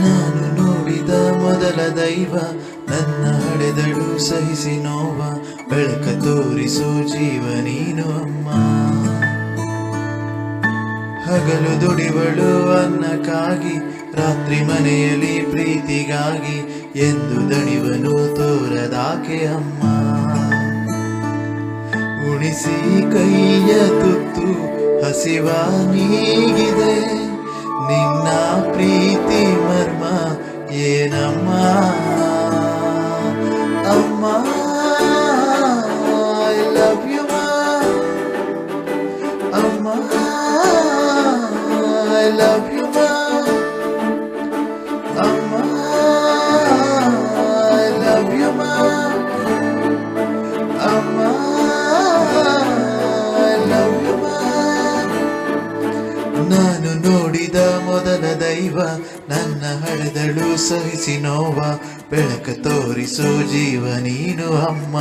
ನಾನು ನೋಡಿದ ಮೊದಲ ದೈವ ನನ್ನ ಹಡೆದಳು ಸಹಿಸಿ ನೋವ ಬೆಳಕ ತೋರಿಸು ಜೀವ ನೀನು ಅಮ್ಮ. ಹಗಲು ದುಡಿವಳು ಅನ್ನಕ್ಕಾಗಿ ರಾತ್ರಿ ಮನೆಯಲ್ಲಿ ಪ್ರೀತಿಗಾಗಿ ಎಂದು ದಣಿವನು ತೋರದಾಕೆ ಅಮ್ಮ. ಉಣಿಸಿ ಕೈಯ ತುತ್ತು ಹಸಿವ ನೀಗಿದೆ ನಿನ್ನ ಪ್ರೀತಿ ಮರ್ಮ ಏನಮ್ಮ ಅಮ್ಮ. ಐ ಲವ್ ಯು ಅಮ್ಮ, ಐ ಲವ್ ಯು ಅಮ್ಮ, ಐ ಲವ್ ಯು ಅಮ್ಮ, ಐ ಲವ್ ಯು. ನಾನು ನೋಡಿದ ಮೊದಲ ದೈವ ನನ್ನ ಹಳೆದಳು ಸಹಿಸಿ ನೋವ ಬೆಳಕ ತೋರಿಸು ಜೀವ ನೀನು ಅಮ್ಮ.